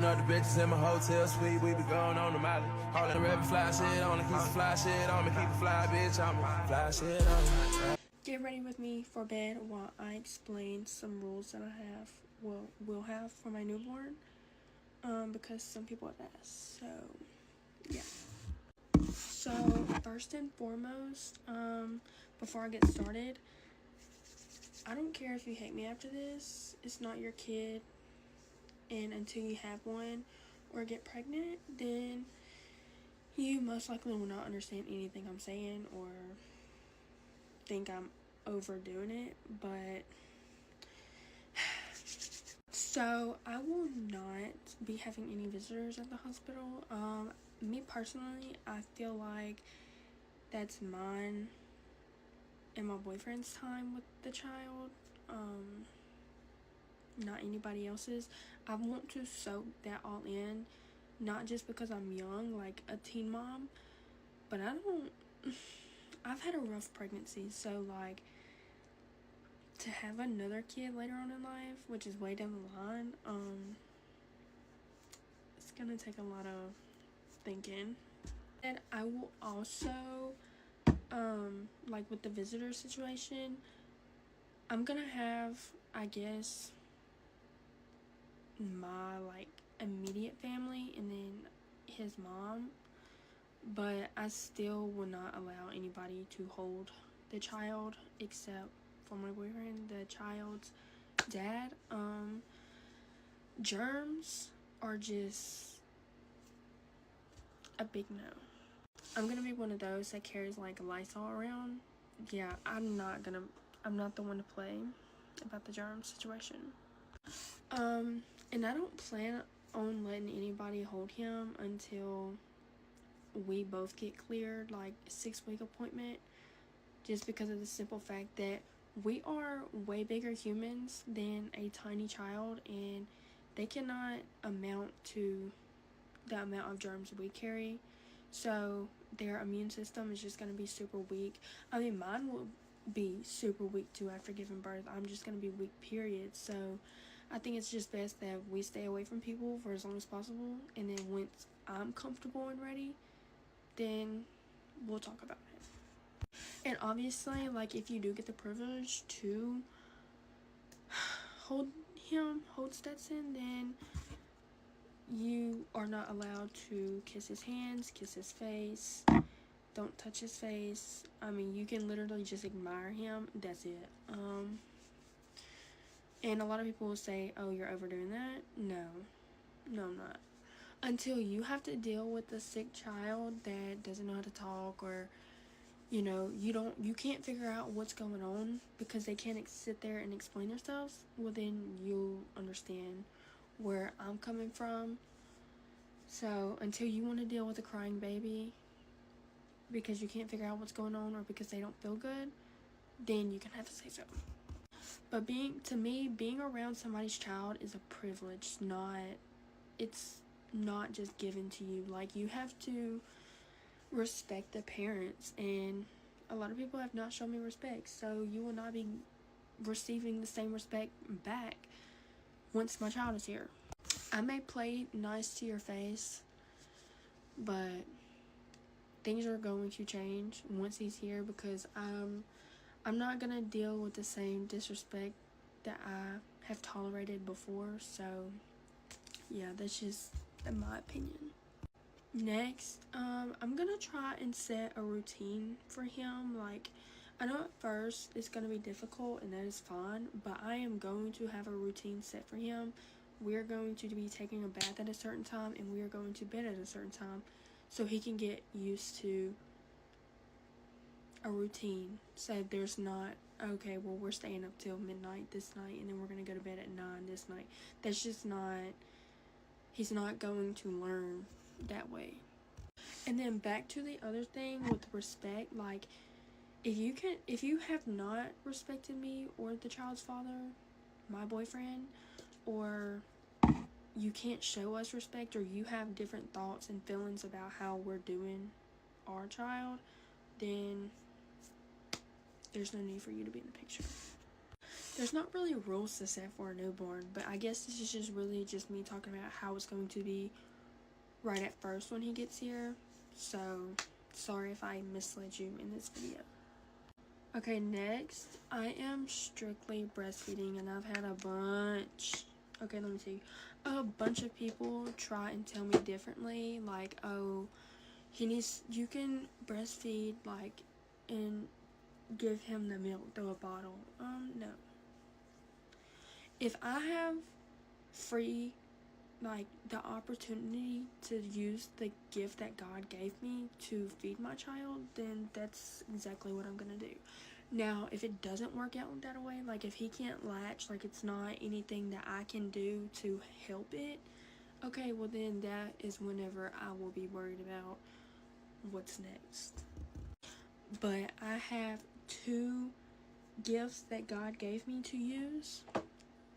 up the bitches in my hotel suite. We be going on the Molly. All the red fly shit on me. Keep the fly shit on me. Keep the fly bitch on me. Fly shit on me. Get ready with me for bed while I explain some rules that I have, will have for my newborn. Because some people have asked. So, yeah. So, first and foremost, before I get started, I don't care if you hate me after this. It's not your kid. And until you have one or get pregnant, then you most likely will not understand anything I'm saying or think I'm overdoing it. But so I will not be having any visitors at the hospital. Me personally, I feel like that's mine and my boyfriend's time with the child, not anybody else's. I want to soak that all in, not just because I'm young, like a teen mom, but I've had a rough pregnancy, so like to have another kid later on in life, which is way down the line, it's gonna take a lot of thinking. And I will also, like with the visitor situation, I'm gonna have, I guess, my like immediate family and then his mom, but I still will not allow anybody to hold the child except for my boyfriend, the child's dad. Germs are just a big no. I'm gonna be one of those that carries like Lysol around. Yeah, I'm not the one to play about the germ situation. And I don't plan on letting anybody hold him until we both get cleared, like 6-week appointment, just because of the simple fact that we are way bigger humans than a tiny child, and they cannot amount to the amount of germs we carry. So their immune system is just going to be super weak. I mean, mine will be super weak too after giving birth. I'm just going to be weak, period. So I think it's just best that we stay away from people for as long as possible, and then once I'm comfortable and ready, then we'll talk about it. And obviously, like, if you do get the privilege to hold Stetson, then you are not allowed to kiss his hands, kiss his face, don't touch his face. I mean, you can literally just admire him. That's it. And a lot of people will say, oh, you're overdoing that. No, I'm not. Until you have to deal with a sick child that doesn't know how to talk, or you can't figure out what's going on because they can't sit there and explain themselves, well, then you'll understand where I'm coming from. So until you want to deal with a crying baby because you can't figure out what's going on, or because they don't feel good, then you can have to say so. But being around somebody's child is a privilege. It's not just given to you. Like, you have to respect the parents, and a lot of people have not shown me respect, so you will not be receiving the same respect back once my child is here. I may play nice to your face, but things are going to change once he's here, because I'm not gonna deal with the same disrespect that I have tolerated before. So yeah, that's just my opinion. Next, I'm gonna try and set a routine for him. Like, I know at first it's gonna be difficult, and that is fine, but I am going to have a routine set for him. We're going to be taking a bath at a certain time, and we are going to bed at a certain time, so he can get used to a routine. So there's not, okay, well, we're staying up till midnight this night, and then we're gonna go to bed at 9 this night. That's just not, he's not going to learn that way. And then back to the other thing with respect, like, if you have not respected me or the child's father, my boyfriend, or you can't show us respect, or you have different thoughts and feelings about how we're doing our child, then there's no need for you to be in the picture. there's not really rules to set for a newborn, but I guess this is just really just me talking about how it's going to be right at first when he gets here. So sorry if I misled you in this video. Okay, next, I am strictly breastfeeding, and I've had a bunch of people try and tell me differently, like, oh, you can breastfeed, like, and give him the milk through a bottle. No. If I have free, like, the opportunity to use the gift that God gave me to feed my child, then that's exactly what I'm gonna do. Now, if it doesn't work out that way, like if he can't latch, like it's not anything that I can do to help it, okay, well then that is whenever I will be worried about what's next. But I have 2 gifts that God gave me to use,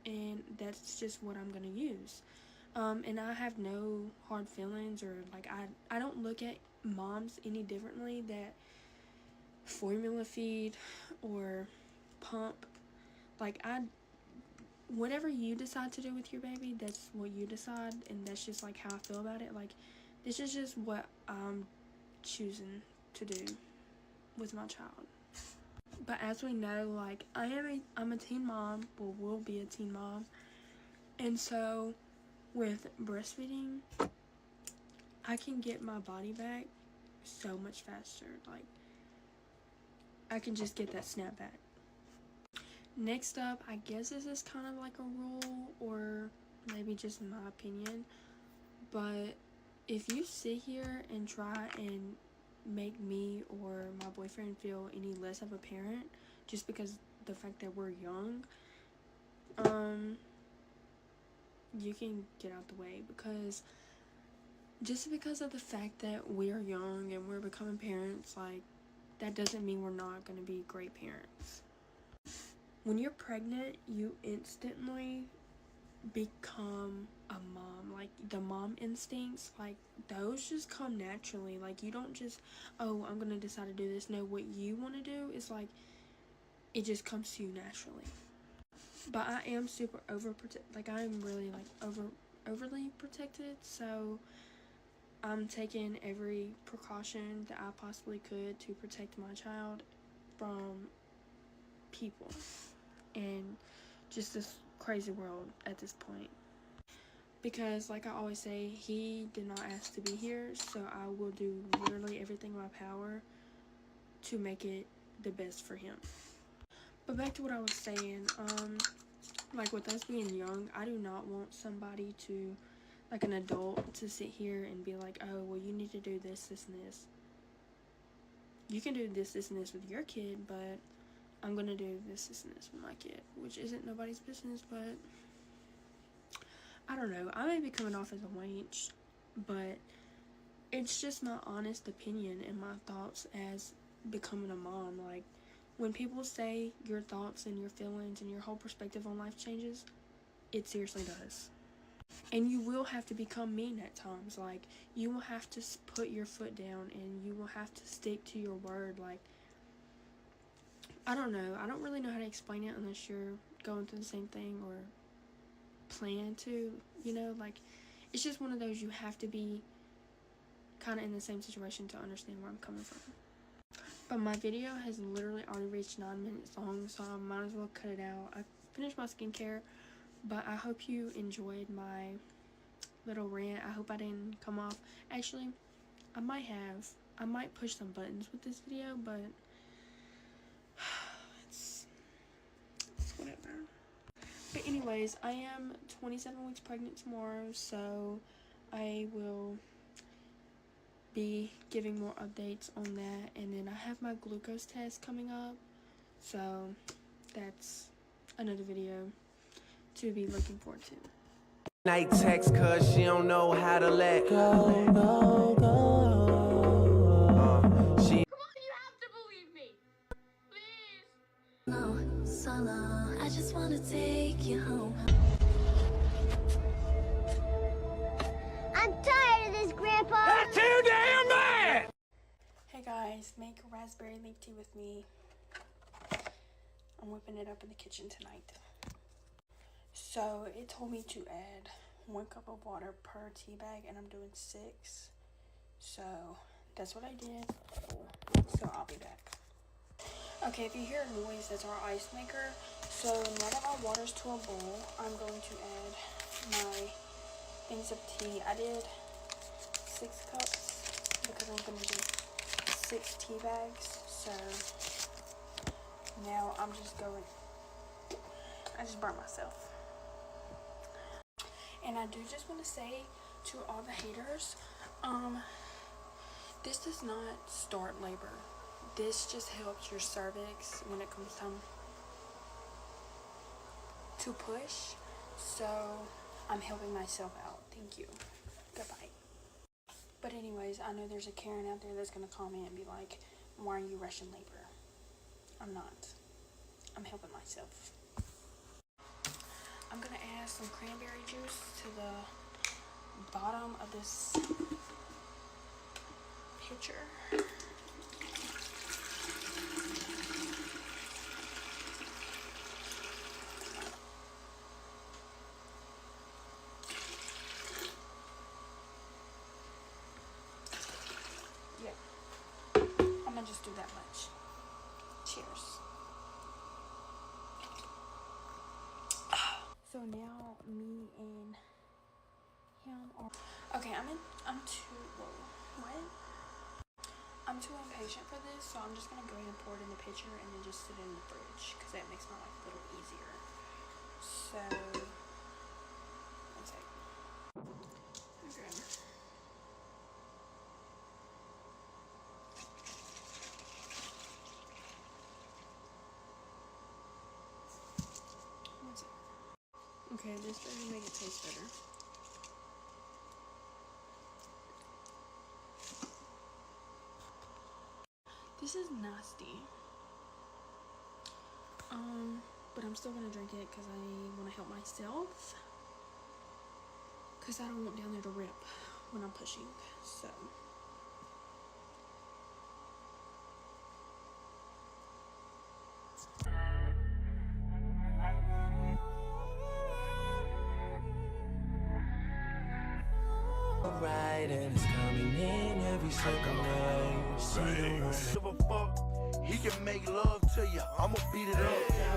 and that's just what I'm gonna use. And I have no hard feelings, or like I don't look at moms any differently that formula feed or pump. Like, whatever you decide to do with your baby, that's what you decide, and that's just like how I feel about it. Like, this is just what I'm choosing to do with my child. But as we know, like, I'm a teen mom, well, will be a teen mom, and so with breastfeeding, I can get my body back so much faster. Like, I can just get that snap back. Next up, I guess this is kind of like a rule, or maybe just my opinion, but if you sit here and try and make me or my boyfriend feel any less of a parent just because the fact that we're young, you can get out the way, because just because of the fact that we're young and we're becoming parents, like, that doesn't mean we're not going to be great parents. When you're pregnant, you instantly become a mom. Like, the mom instincts, like, those just come naturally. Like, you don't just, oh, I'm gonna decide to do this. No, what you want to do is, like, it just comes to you naturally. But I am super like, I'm really, like, overly protected, so I'm taking every precaution that I possibly could to protect my child from people and just this crazy world at this point. Because, like I always say, he did not ask to be here, so I will do literally everything in my power to make it the best for him. But back to what I was saying, like, with us being young, I do not want somebody to, like, an adult to sit here and be like, oh, well, you need to do this, this, and this. You can do this, this, and this with your kid, but I'm gonna do this, this, and this with my kid, which isn't nobody's business. But I don't know, I may be coming off as a wench, but it's just my honest opinion and my thoughts as becoming a mom. Like, when people say your thoughts and your feelings and your whole perspective on life changes, it seriously does. And you will have to become mean at times. Like, you will have to put your foot down, and you will have to stick to your word. Like, I don't know. I don't really know how to explain it unless you're going through the same thing or plan to, you know? Like, it's just one of those, you have to be kind of in the same situation to understand where I'm coming from. But my video has literally already reached 9 minutes long, so I might as well cut it out. I finished my skincare, but I hope you enjoyed my little rant. I hope I didn't come off. Actually, I might push some buttons with this video, but it's whatever. But anyways, I am 27 weeks pregnant tomorrow, so I will be giving more updates on that. And then I have my glucose test coming up, so that's another video to be looking forward to. Night text cause she don't know how to let go. She Come on, you have to believe me. Please. No, solo. I just wanna take you home. I'm tired of this, Grandpa. That's too damn bad! Hey guys, make raspberry leaf tea with me. I'm whipping it up in the kitchen tonight. So it told me to add 1 cup of water per tea bag, and I'm doing 6. So that's what I did. So I'll be back. Okay, if you hear a noise, that's our ice maker. So now that my water's to a boil, I'm going to add my things of tea. I did 6 cups because I'm going to do 6 tea bags. So now I'm just going, I just burnt myself. And I do just want to say to all the haters, this does not start labor. This just helps your cervix when it comes time to push. So I'm helping myself out. Thank you. Goodbye. But anyways, I know there's a Karen out there that's going to comment and be like, why are you rushing labor? I'm not. I'm helping myself. I'm going to add some cranberry juice to the bottom of this pitcher. I'm gonna just do that much. Cheers. So now me and him are okay. I'm too I'm too impatient for this, so I'm just gonna go ahead and pour it in the pitcher and then just sit it in the fridge because that makes my life a little easier. So one second. Okay. Okay, this doesn't make it taste better. This is nasty. But I'm still gonna drink it because I want to help myself. Because I don't want down there to rip when I'm pushing. So. Right, and it's coming in every second night. Give a fuck. He can make love to you. I'ma beat it up.